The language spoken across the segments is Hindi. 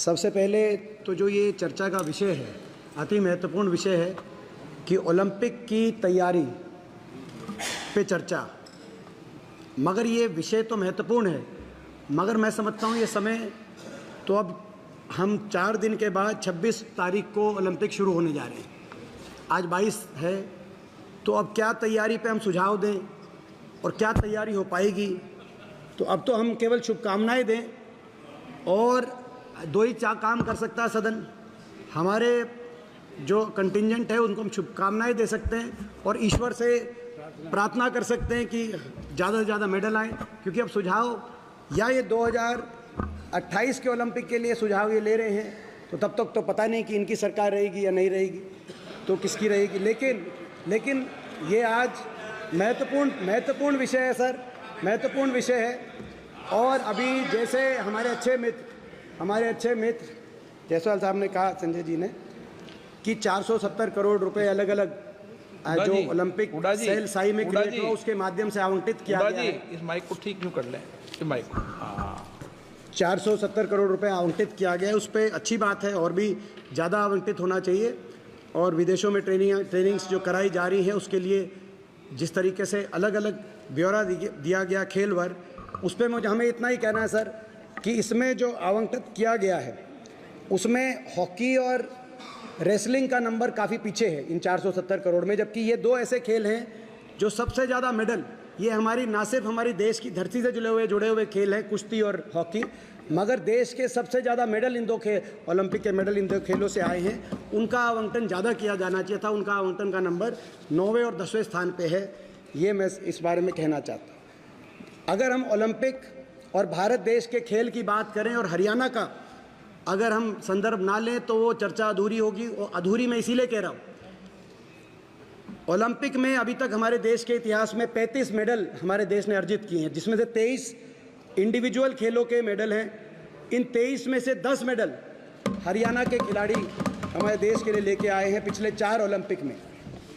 सबसे पहले तो जो ये चर्चा का विषय है, अति महत्वपूर्ण विषय है कि ओलंपिक की तैयारी पे चर्चा। मगर ये विषय तो महत्वपूर्ण है, मगर मैं समझता हूँ ये समय तो अब हम 4 दिन के बाद 26 तारीख को ओलंपिक शुरू होने जा रहे हैं। आज 22 है, तो अब क्या तैयारी पे हम सुझाव दें और क्या तैयारी हो पाएगी। तो अब तो हम केवल शुभकामनाएं दें और दो ही काम कर सकता है सदन। हमारे जो कंटिंजेंट है उनको हम शुभकामनाएं दे सकते हैं और ईश्वर से प्रार्थना कर सकते हैं कि ज़्यादा से ज़्यादा मेडल आएँ, क्योंकि अब सुझाव या ये 2028 के ओलंपिक के लिए सुझाव ये ले रहे हैं, तो तब तक तो पता नहीं कि इनकी सरकार रहेगी या नहीं रहेगी, तो किसकी रहेगी। लेकिन ये आज महत्वपूर्ण विषय है सर, महत्वपूर्ण विषय है। और अभी जैसे हमारे अच्छे मित्र जायसवाल साहब ने कहा, संजय जी ने, कि 470 करोड़ रुपए अलग अलग जो ओलंपिक सेल साई में क्रिएट हुआ उसके माध्यम से आवंटित किया गया है। इस माइक को ठीक क्यों कर लें, इस माइक को 470 करोड़ रुपए आवंटित किया गया है। उस पर अच्छी बात है, और भी ज़्यादा आवंटित होना चाहिए। और विदेशों में ट्रेनिंग्स जो कराई जा रही है उसके लिए जिस तरीके से अलग अलग ब्यौरा दिया गया खेल वर, उस पर हमें इतना ही कहना है सर कि इसमें जो आवंटित किया गया है उसमें हॉकी और रेसलिंग का नंबर काफ़ी पीछे है इन 470 करोड़ में, जबकि ये दो ऐसे खेल हैं जो सबसे ज़्यादा मेडल, ये हमारी ना सिर्फ हमारी देश की धरती से जुड़े हुए खेल हैं, कुश्ती और हॉकी, मगर देश के सबसे ज़्यादा मेडल इन दो ओलंपिक के मेडल इन दो खेलों से आए हैं। उनका आवंटन ज़्यादा किया जाना चाहिए था, उनका आवंटन का नंबर 9वें और 10वें स्थान पे है। ये मैं इस बारे में कहना चाहता हूँ। अगर हम ओलंपिक और भारत देश के खेल की बात करें और हरियाणा का अगर हम संदर्भ ना लें तो वो चर्चा अधूरी होगी। और अधूरी मैं इसीलिए कह रहा हूँ, ओलंपिक में अभी तक हमारे देश के इतिहास में 35 मेडल हमारे देश ने अर्जित किए हैं, जिसमें से 23 इंडिविजुअल खेलों के मेडल हैं। इन 23 में से 10 मेडल हरियाणा के खिलाड़ी हमारे देश के लिए लेके आए हैं पिछले 4 ओलंपिक में।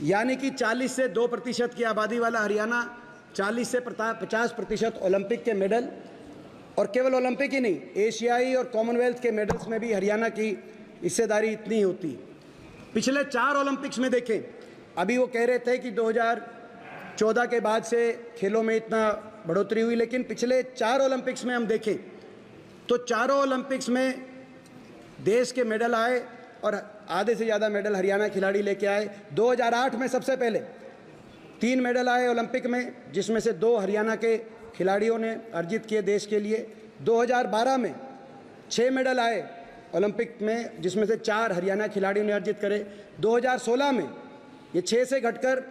यानी कि 40 से 2% की आबादी वाला हरियाणा 40 से 50% ओलंपिक के मेडल, और केवल ओलंपिक ही नहीं, एशियाई और कॉमनवेल्थ के मेडल्स में भी हरियाणा की हिस्सेदारी इतनी होती है। पिछले 4 ओलंपिक्स में देखें, अभी वो कह रहे थे कि 2014 के बाद से खेलों में इतना बढ़ोतरी हुई, लेकिन पिछले 4 ओलंपिक्स में हम देखें तो चारों ओलंपिक्स में देश के मेडल आए और आधे से ज़्यादा मेडल हरियाणा खिलाड़ी लेके आए। 2008 में सबसे पहले 3 मेडल आए ओलंपिक में, जिसमें से 2 हरियाणा के खिलाड़ियों ने अर्जित किए देश के लिए। 2012 में 6 मेडल आए ओलंपिक में, जिसमें से 4 हरियाणा खिलाड़ियों ने अर्जित करे। 2016 में ये 6 से घटकर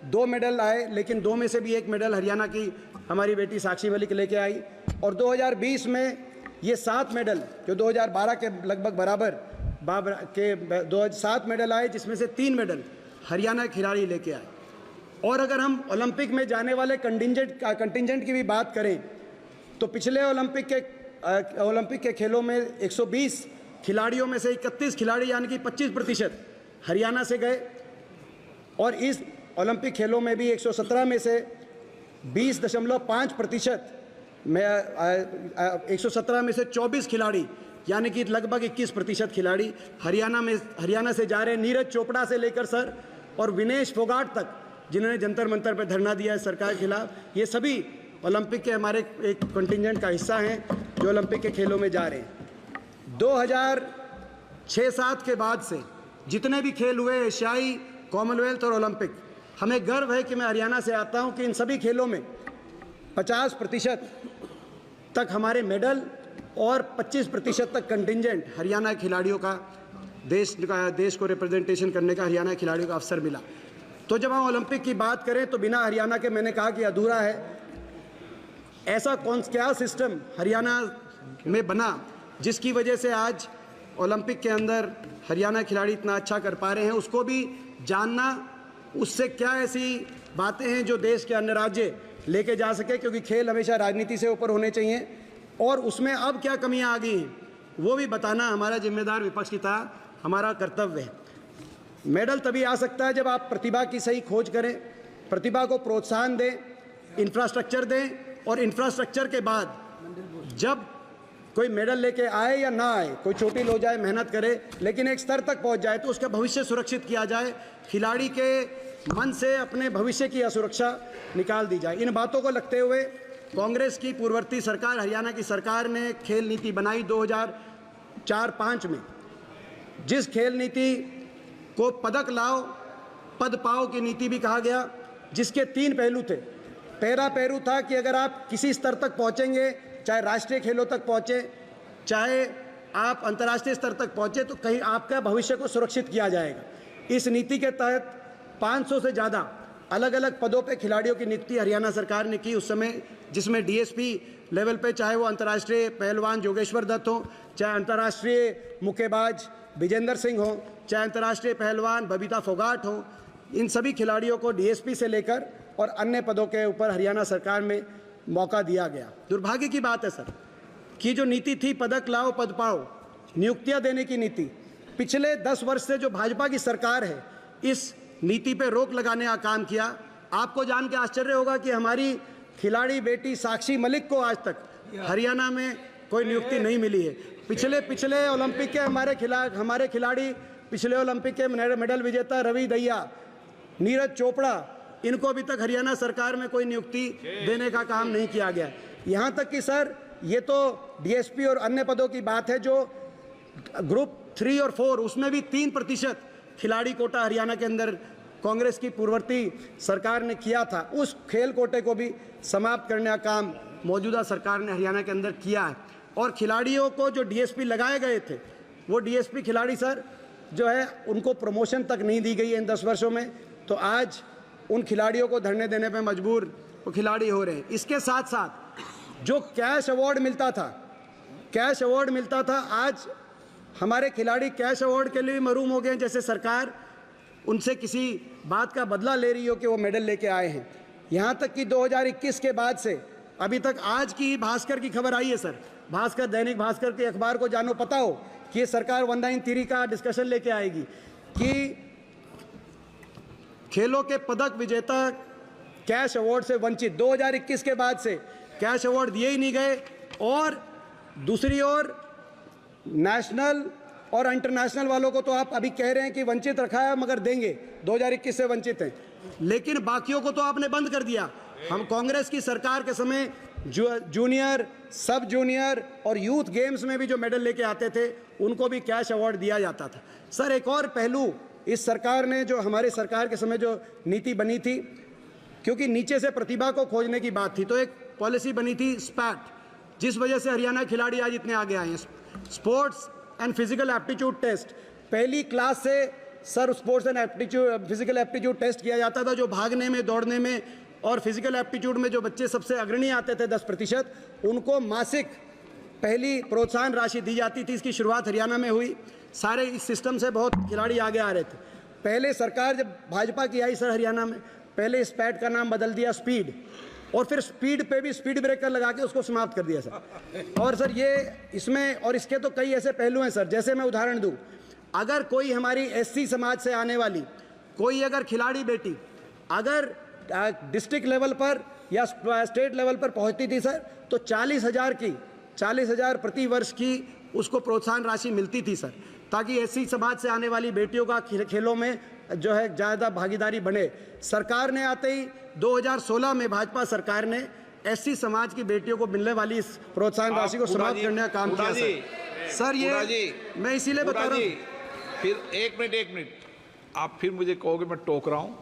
2 मेडल आए, लेकिन 2 में से भी 1 मेडल हरियाणा की हमारी बेटी साक्षी मलिक लेके आई। और 2020 में ये 7 मेडल, जो 2012 के लगभग बराबर के 7 मेडल आए, जिसमें से 3 मेडल हरियाणा खिलाड़ी लेके आए। और अगर हम ओलंपिक में जाने वाले कंटिंजेंट की भी बात करें तो पिछले ओलंपिक के खेलों में 120 खिलाड़ियों में से 31 खिलाड़ी यानी कि 25% हरियाणा से गए। और इस ओलंपिक खेलों में भी 117 में से 20.5% में 117 में से 24 खिलाड़ी यानी कि लगभग 21% खिलाड़ी हरियाणा से जा रहे हैं। नीरज चोपड़ा से लेकर सर और विनेश फोगाट तक, जिन्होंने जंतर मंतर पर धरना दिया है सरकार के खिलाफ, ये सभी ओलंपिक के हमारे एक कंटिंजेंट का हिस्सा हैं जो ओलंपिक के खेलों में जा रहे हैं। 2006-07 के बाद से जितने भी खेल हुए, एशियाई, कॉमनवेल्थ और ओलंपिक, हमें गर्व है कि मैं हरियाणा से आता हूं कि इन सभी खेलों में 50% तक हमारे मेडल और 25% तक कंटिंजेंट हरियाणा खिलाड़ियों का देश को रिप्रेजेंटेशन करने का हरियाणा खिलाड़ियों का अवसर मिला। तो जब हम ओलंपिक की बात करें तो बिना हरियाणा के, मैंने कहा कि अधूरा है। ऐसा क्या सिस्टम हरियाणा में बना जिसकी वजह से आज ओलंपिक के अंदर हरियाणा खिलाड़ी इतना अच्छा कर पा रहे हैं, उसको भी जानना, उससे क्या ऐसी बातें हैं जो देश के अन्य राज्य लेके जा सके, क्योंकि खेल हमेशा राजनीति से ऊपर होने चाहिए। और उसमें अब क्या कमियां आ गई हैं वो भी बताना हमारा जिम्मेदार विपक्ष की तरह हमारा कर्तव्य है। मेडल तभी आ सकता है जब आप प्रतिभा की सही खोज करें, प्रतिभा को प्रोत्साहन दें, इंफ्रास्ट्रक्चर दें, और इंफ्रास्ट्रक्चर के बाद जब कोई मेडल लेके आए या ना आए, कोई चोटिल हो जाए, मेहनत करे, लेकिन एक स्तर तक पहुंच जाए तो उसका भविष्य सुरक्षित किया जाए, खिलाड़ी के मन से अपने भविष्य की असुरक्षा निकाल दी जाए। इन बातों को लगते हुए कांग्रेस की पूर्ववर्ती सरकार, हरियाणा की सरकार ने खेल नीति बनाई 2004-05 में, जिस खेल नीति को पदक लाओ पद पाओ की नीति भी कहा गया, जिसके 3 पहलू थे। पहला पहलू था कि अगर आप किसी स्तर तक पहुंचेंगे, चाहे राष्ट्रीय खेलों तक पहुंचे, चाहे आप अंतर्राष्ट्रीय स्तर तक पहुंचे, तो कहीं आपका भविष्य को सुरक्षित किया जाएगा। इस नीति के तहत 500 से ज़्यादा अलग अलग पदों पे खिलाड़ियों की नियुक्ति हरियाणा सरकार ने की उस समय, जिसमें डीएसपी लेवल पे चाहे वो अंतर्राष्ट्रीय पहलवान जोगेश्वर दत्त हो, चाहे अंतर्राष्ट्रीय मुक्केबाज विजेंद्र सिंह हो, चाहे अंतर्राष्ट्रीय पहलवान बबीता फोगाट हो, इन सभी खिलाड़ियों को डीएसपी से लेकर और अन्य पदों के ऊपर हरियाणा सरकार में मौका दिया गया। दुर्भाग्य की बात है सर कि जो नीति थी पदक लाओ पद पाओ, नियुक्तियां देने की नीति, पिछले 10 वर्ष से जो भाजपा की सरकार है इस नीति पे रोक लगाने का काम किया। आपको जान के आश्चर्य होगा कि हमारी खिलाड़ी बेटी साक्षी मलिक को आज तक हरियाणा में कोई नियुक्ति नहीं मिली है। पिछले ओलंपिक के हमारे खिलाड़ी, पिछले ओलंपिक के मेडल विजेता रवि दहिया, नीरज चोपड़ा, इनको अभी तक हरियाणा सरकार में कोई नियुक्ति देने का काम नहीं किया गया। यहाँ तक कि सर ये तो डीएसपी और अन्य पदों की बात है, जो ग्रुप 3 और 4 उसमें भी 3% खिलाड़ी कोटा हरियाणा के अंदर कांग्रेस की पूर्ववर्ती सरकार ने किया था। उस खेल कोटे को भी समाप्त करने का काम मौजूदा सरकार ने हरियाणा के अंदर किया है। और खिलाड़ियों को जो डीएसपी लगाए गए थे, वो डीएसपी खिलाड़ी सर जो है उनको प्रमोशन तक नहीं दी गई है इन 10 वर्षों में। तो आज उन खिलाड़ियों को धरने देने पे मजबूर वो खिलाड़ी हो रहे हैं। इसके साथ साथ जो कैश अवार्ड मिलता था, आज हमारे खिलाड़ी कैश अवार्ड के लिए भी महरूम हो गए हैं। जैसे सरकार उनसे किसी बात का बदला ले रही हो कि वो मेडल लेके आए हैं। यहाँ तक कि 2021 के बाद से अभी तक, आज की भास्कर की खबर आई है सर, भास्कर, दैनिक भास्कर के अखबार को जानो पता हो कि ये सरकार 1993 का डिस्कशन लेके आएगी कि खेलों के पदक विजेता कैश अवार्ड से वंचित। 2021 के बाद से कैश अवार्ड दिए ही नहीं गए, और दूसरी ओर नेशनल और इंटरनेशनल वालों को तो आप अभी कह रहे हैं कि वंचित रखा है मगर देंगे, 2021 से वंचित हैं, लेकिन बाकियों को तो आपने बंद कर दिया। हम कांग्रेस की सरकार के समय जूनियर, सब जूनियर और यूथ गेम्स में भी जो मेडल लेके आते थे उनको भी कैश अवार्ड दिया जाता था। सर एक और पहलू इस सरकार ने, जो हमारे सरकार के समय जो नीति बनी थी, क्योंकि नीचे से प्रतिभा को खोजने की बात थी, तो एक पॉलिसी बनी थी स्पैट, जिस वजह से हरियाणा खिलाड़ी आज इतने आगे आए हैं। Sports and physical aptitude test, पहली क्लास से sir sports and physical aptitude test किया जाता था, जो भागने में, दौड़ने में और फिजिकल एप्टीट्यूड में जो बच्चे सबसे अग्रणी आते थे 10%, उनको मासिक पहली प्रोत्साहन राशि दी जाती थी। इसकी शुरुआत हरियाणा में हुई। सारे इस सिस्टम से बहुत खिलाड़ी आगे आ रहे थे। पहले सरकार जब भाजपा की आई सर हरियाणा में, पहले स्पैट का नाम बदल दिया स्पीड, और फिर स्पीड पे भी स्पीड ब्रेकर लगा के उसको समाप्त कर दिया सर। और सर ये इसमें और इसके तो कई ऐसे पहलू हैं सर, जैसे मैं उदाहरण दूं, अगर कोई हमारी एससी समाज से आने वाली कोई अगर खिलाड़ी बेटी अगर डिस्ट्रिक्ट लेवल पर या स्टेट लेवल पर पहुंचती थी सर, तो 40,000 प्रति वर्ष की उसको प्रोत्साहन राशि मिलती थी सर, ताकि एससी समाज से आने वाली बेटियों का खेलों में जो है ज़्यादा भागीदारी बने। सरकार ने आते ही 2016 में भाजपा सरकार ने एससी समाज की बेटियों को मिलने वाली इस प्रोत्साहन राशि को समाप्त करने का काम किया सर। ये मैं इसीलिए बता रहा हूँ। फिर एक मिनट आप फिर मुझे कहोगे मैं टोक रहा हूँ।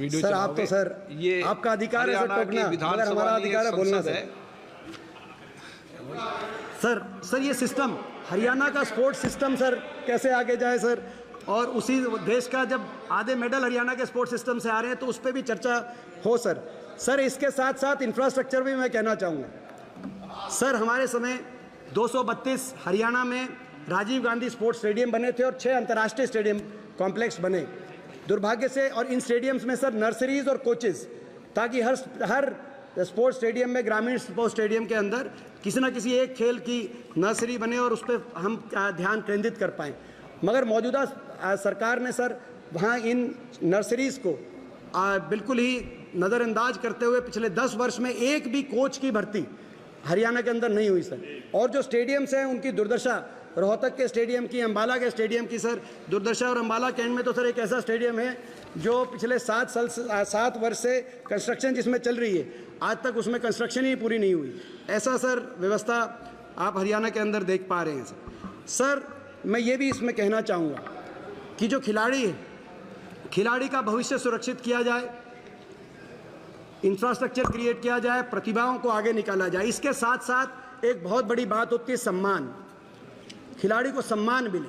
सर आप तो सर ये आपका अधिकार है सर टोकना, मगर हमारा अधिकार है बोलना सर। ये सिस्टम हरियाणा का स्पोर्ट्स सिस्टम सर कैसे आगे जाए सर, और उसी देश का जब आधे मेडल हरियाणा के स्पोर्ट्स सिस्टम से आ रहे हैं तो उस पर भी चर्चा हो सर। इसके साथ साथ इंफ्रास्ट्रक्चर भी मैं कहना चाहूँगा सर। हमारे समय 232 हरियाणा में राजीव गांधी स्पोर्ट्स स्टेडियम बने थे और 6 अंतर्राष्ट्रीय स्टेडियम कॉम्प्लेक्स बने। दुर्भाग्य से, और इन स्टेडियम्स में सर नर्सरीज और कोचेस, ताकि हर स्पोर्ट्स स्टेडियम में, ग्रामीण स्पोर्ट्स स्टेडियम के अंदर किसी न किसी एक खेल की नर्सरी बने और उस पर हम ध्यान केंद्रित कर पाएँ। मगर मौजूदा सरकार ने सर वहाँ इन नर्सरीज़ को बिल्कुल ही नज़रअंदाज करते हुए पिछले 10 वर्ष में एक भी कोच की भर्ती हरियाणा के अंदर नहीं हुई सर। और जो स्टेडियम्स हैं उनकी दुर्दशा, रोहतक के स्टेडियम की, अंबाला के स्टेडियम की सर दुर्दशा। और अंबाला कैंट में तो सर एक ऐसा स्टेडियम है जो पिछले 7 वर्ष से कंस्ट्रक्शन जिसमें चल रही है, आज तक उसमें कंस्ट्रक्शन ही पूरी नहीं हुई। ऐसा सर व्यवस्था आप हरियाणा के अंदर देख पा रहे हैं सर। मैं ये भी इसमें कहना चाहूँगा कि जो खिलाड़ी है, खिलाड़ी का भविष्य सुरक्षित किया जाए, इंफ्रास्ट्रक्चर क्रिएट किया जाए, प्रतिभाओं को आगे निकाला जाए। इसके साथ साथ एक बहुत बड़ी बात होती है सम्मान, खिलाड़ी को सम्मान मिले।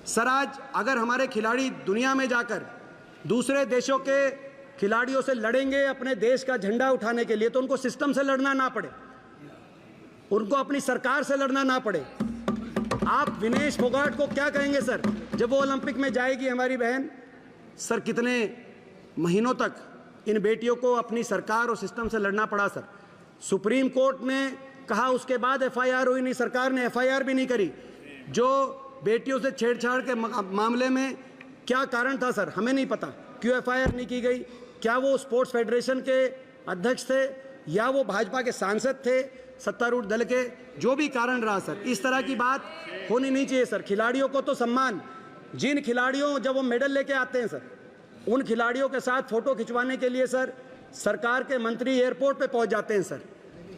सर आज अगर हमारे खिलाड़ी दुनिया में जाकर दूसरे देशों के खिलाड़ियों से लड़ेंगे अपने देश का झंडा उठाने के लिए, तो उनको सिस्टम से लड़ना ना पड़े, उनको अपनी सरकार से लड़ना ना पड़े। आप विनेश फोगाट को क्या कहेंगे सर जब वो ओलंपिक में जाएगी हमारी बहन? सर कितने महीनों तक इन बेटियों को अपनी सरकार और सिस्टम से लड़ना पड़ा सर। सुप्रीम कोर्ट ने कहा, उसके बाद एफआईआर हुई नहीं, सरकार ने एफआईआर भी नहीं करी। जो बेटियों से छेड़छाड़ के मामले में क्या कारण था सर, हमें नहीं पता क्यों एफआईआर नहीं की गई। क्या वो स्पोर्ट्स फेडरेशन के अध्यक्ष थे या वो भाजपा के सांसद थे, सत्तारूढ़ दल के? जो भी कारण रहा सर, इस तरह की बात होनी नहीं चाहिए सर। खिलाड़ियों को तो सम्मान, जिन खिलाड़ियों जब वो मेडल लेके आते हैं सर, उन खिलाड़ियों के साथ फोटो खिंचवाने के लिए सर सरकार के मंत्री एयरपोर्ट पे पहुंच जाते हैं सर।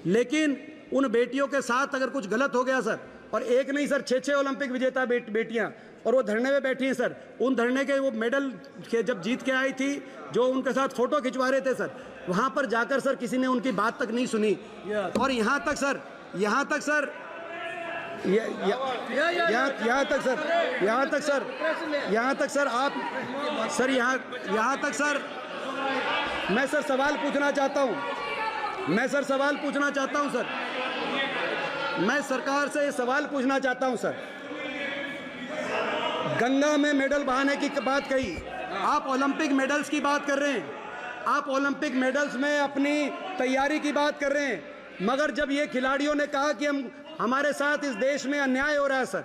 लेकिन उन बेटियों के साथ अगर कुछ गलत हो गया सर, और एक नहीं सर 6 ओलंपिक विजेता बेटियां, और वो धरने में बैठी हैं सर, उन धरने के वो मेडल के जब जीत के आई थी, जो उनके साथ फोटो खिंचवा रहे थे सर, वहां पर जाकर सर किसी ने उनकी बात तक नहीं सुनी। और यहाँ तक सर मैं सर सवाल पूछना चाहता हूँ सर, मैं सरकार से सवाल पूछना चाहता हूं सर। गंगा में मेडल बहाने की बात कही, आप ओलंपिक मेडल्स की बात कर रहे हैं, आप ओलंपिक मेडल्स में अपनी तैयारी की बात कर रहे हैं, मगर जब ये खिलाड़ियों ने कहा कि हमारे साथ इस देश में अन्याय हो रहा है सर,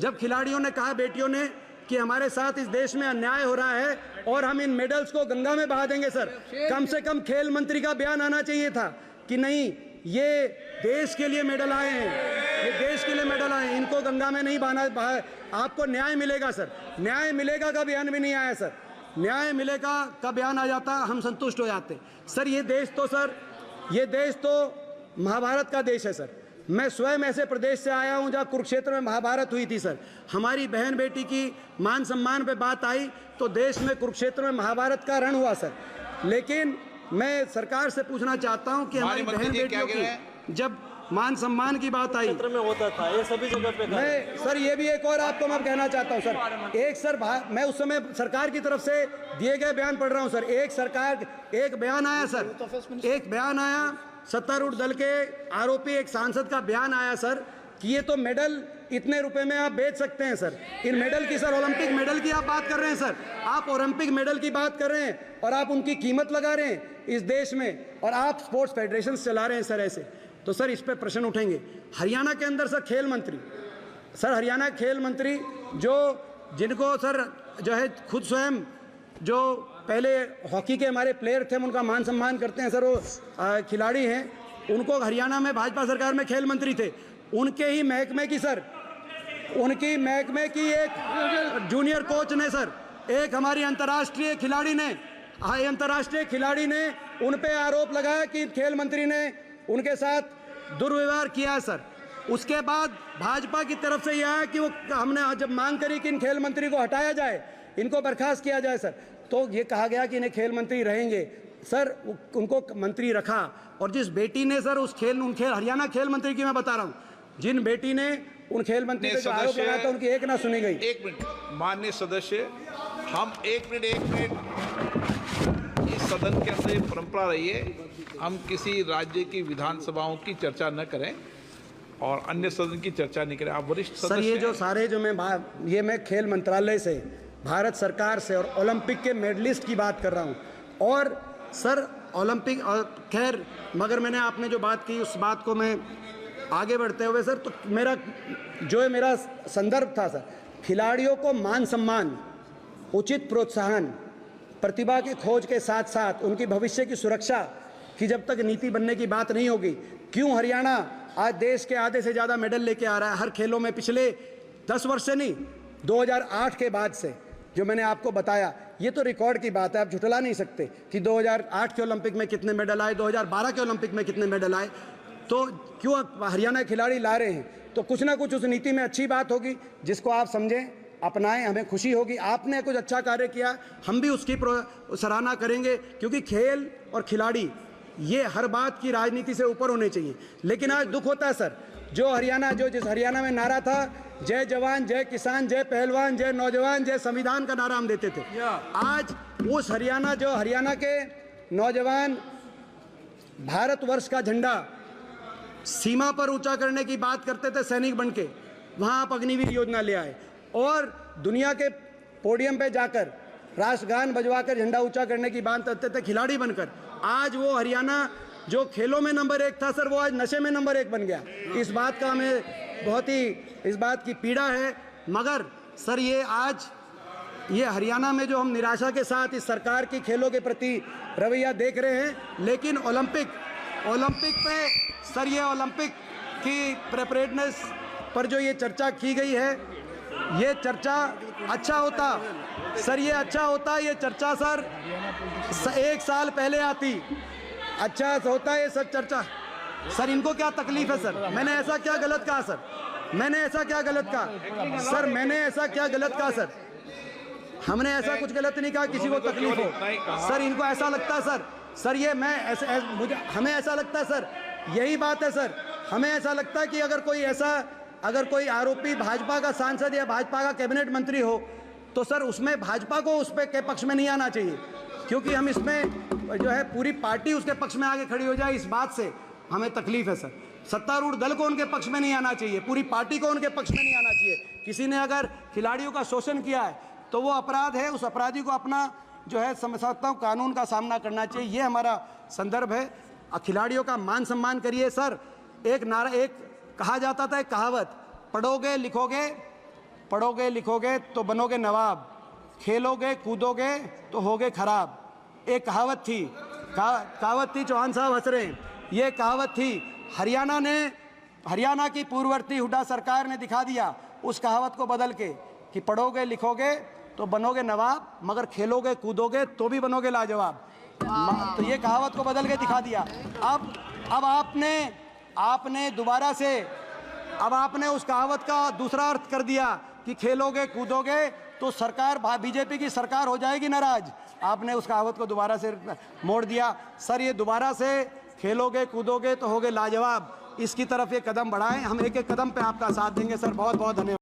जब खिलाड़ियों ने कहा, बेटियों ने, कि हमारे साथ इस देश में अन्याय हो रहा है और हम इन मेडल्स को गंगा में बहा देंगे सर, कम से कम खेल मंत्री का बयान आना चाहिए था कि नहीं, ये देश के लिए मेडल आए हैं, ये देश के लिए मेडल आए हैं, इनको गंगा में नहीं बहा, आपको न्याय मिलेगा सर। न्याय मिलेगा का बयान भी नहीं आया सर। न्याय मिलेगा का बयान आ जाता, हम संतुष्ट हो जाते सर। ये देश तो महाभारत का देश है सर। मैं स्वयं ऐसे प्रदेश से आया हूं जहां कुरुक्षेत्र में महाभारत हुई थी सर। हमारी बहन बेटी की मान सम्मान पे बात आई तो देश में कुरुक्षेत्र में महाभारत का रण हुआ सर। लेकिन मैं सरकार से पूछना चाहता हूं कि हमारी बहन बेटियों की जब मान सम्मान की बात आई, क्षेत्र में होता था, ये सभी जगह पे मैं सर ये भी एक और आपको मैं कहना चाहता हूं सर। एक सर मैं उस समय सरकार की तरफ से दिए गए बयान पढ़ रहा हूं सर। एक बयान आया सर, एक बयान आया सत्तारूढ़ दल के आरोपी एक सांसद का बयान आया सर कि ये तो मेडल इतने रुपए में आप बेच सकते हैं सर। इन मेडल की सर, ओलंपिक मेडल की आप बात कर रहे हैं सर, आप ओलंपिक मेडल की बात कर रहे हैं और आप उनकी कीमत लगा रहे हैं इस देश में, और आप स्पोर्ट्स फेडरेशन चला रहे हैं सर ऐसे। तो सर इस पे प्रश्न उठेंगे। हरियाणा के अंदर सर खेल मंत्री, सर हरियाणा खेल मंत्री जिनको सर जो है खुद स्वयं जो पहले हॉकी के हमारे प्लेयर थे, हम उनका मान सम्मान करते हैं सर, वो खिलाड़ी हैं, उनको हरियाणा में भाजपा सरकार में खेल मंत्री थे, उनके ही महकमे की सर, उनकी महकमे की एक जूनियर कोच ने सर, एक हमारी अंतर्राष्ट्रीय खिलाड़ी ने उन पे आरोप लगाया कि खेल मंत्री ने उनके साथ दुर्व्यवहार किया है सर। उसके बाद भाजपा की तरफ से यह है कि वो हमने जब मांग करी कि इन खेल मंत्री को हटाया जाए, इनको बर्खास्त किया जाए सर, तो ये कहा गया कि इन्हें खेल मंत्री रहेंगे सर, उनको मंत्री रखा। और जिस बेटी ने सर हरियाणा खेल मंत्री की मैं बता रहा हूँ, जिन बेटी ने उन खेल मंत्री पे आरोप लगाया था, उनकी एक ना सुनी गई। एक मिनट माननीय सदस्य, हम एक मिनट इस सदन के अंदर परंपरा रही है, हम किसी राज्य की विधानसभाओं की चर्चा न करें और अन्य सदन की चर्चा नहीं करें। आप वरिष्ठ सदस्य सर, ये जो सारे जो मैं खेल मंत्रालय से, भारत सरकार से और ओलंपिक के मेडलिस्ट की बात कर रहा हूँ। और सर ओलंपिक खैर, मगर मैंने आपने जो बात की उस बात को मैं आगे बढ़ते हुए सर, तो मेरा संदर्भ था सर, खिलाड़ियों को मान सम्मान, उचित प्रोत्साहन, प्रतिभा की खोज के साथ साथ उनकी भविष्य की सुरक्षा की जब तक नीति बनने की बात नहीं होगी, क्यों हरियाणा आज देश के आधे से ज़्यादा मेडल लेके आ रहा है हर खेलों में पिछले 10 वर्ष से नहीं, 2008 के बाद से, जो मैंने आपको बताया, ये तो रिकॉर्ड की बात है, आप झुठला नहीं सकते कि 2008 के ओलंपिक में कितने मेडल आए, 2012 के ओलंपिक में कितने मेडल आए। तो क्यों हरियाणा खिलाड़ी ला रहे हैं, तो कुछ ना कुछ उस नीति में अच्छी बात होगी जिसको आप समझें, अपनाएं, हमें खुशी होगी। आपने कुछ अच्छा कार्य किया, हम भी उसकी सराहना करेंगे, क्योंकि खेल और खिलाड़ी ये हर बात की राजनीति से ऊपर होने चाहिए। लेकिन आज दुख होता है सर, जिस हरियाणा में नारा था जय जवान जय किसान जय पहलवान जय नौजवान जय संविधान का नारा हम देते थे, आज उस हरियाणा के नौजवान भारतवर्ष का झंडा सीमा पर ऊंचा करने की बात करते थे सैनिक बनके, वहां आप अग्निवीर योजना ले आए और दुनिया के पोडियम पे जाकर राष्ट्रगान बजवाकर झंडा ऊंचा करने की बात करते थे खिलाड़ी बनकर। आज वो हरियाणा जो खेलों में नंबर 1 था सर, वो आज नशे में नंबर 1 बन गया। इस बात का हमें बहुत ही इस बात की पीड़ा है। मगर सर ये हरियाणा में जो हम निराशा के साथ इस सरकार की खेलों के प्रति रवैया देख रहे हैं, लेकिन ओलंपिक पे सर, ये ओलंपिक की प्रिपरेडनेस पर जो ये चर्चा की गई है, ये चर्चा अच्छा होता सर, ये अच्छा होता, ये चर्चा सर 1 साल पहले आती, अच्छा होता ये सब चर्चा। सर इनको क्या तकलीफ है सर, मैंने ऐसा क्या गलत कहा सर, मैंने ऐसा क्या गलत कहा सर, मैंने ऐसा क्या गलत कहा सर, हमने ऐसा कुछ गलत नहीं कहा, किसी को तकलीफ हो सर, इनको ऐसा लगता है सर ये मैं ऐसा मुझे हमें ऐसा लगता है सर, यही बात है सर, हमें ऐसा लगता है कि अगर कोई आरोपी भाजपा का सांसद या भाजपा का कैबिनेट मंत्री हो तो सर उसमें भाजपा को उस पे के पक्ष में नहीं आना चाहिए, क्योंकि हम इसमें जो है पूरी पार्टी उसके पक्ष में आगे खड़ी हो जाए, इस बात से हमें तकलीफ है सर। सत्तारूढ़ दल को उनके पक्ष में नहीं आना चाहिए, पूरी पार्टी को उनके पक्ष में नहीं आना चाहिए। किसी ने अगर खिलाड़ियों का शोषण किया है तो वो अपराध है, उस अपराधी को अपना जो है समझता हूँ कानून का सामना करना चाहिए, ये हमारा संदर्भ है। खिलाड़ियों का मान सम्मान करिए सर। एक कहा जाता था, एक कहावत, पढ़ोगे लिखोगे तो बनोगे नवाब, खेलोगे कूदोगे तो होगे खराब। एक कहावत थी, चौहान साहब हंस रहे हैं, ये कहावत थी, हरियाणा की पूर्ववर्ती हुड्डा सरकार ने दिखा दिया उस कहावत को बदल के कि पढ़ोगे लिखोगे तो बनोगे नवाब, मगर खेलोगे कूदोगे तो भी बनोगे लाजवाब। तो ये कहावत को बदल के दिखा दिया। अब आपने दोबारा से आपने उस कहावत का दूसरा अर्थ कर दिया कि खेलोगे कूदोगे तो सरकार बीजेपी की सरकार हो जाएगी नाराज। आपने उस कहावत को दोबारा से मोड़ दिया। सर ये दोबारा से खेलोगे कूदोगे तो होगे लाजवाब, इसकी तरफ ये कदम बढ़ाएं, हम एक एक कदम पे आपका साथ देंगे सर। बहुत बहुत धन्यवाद।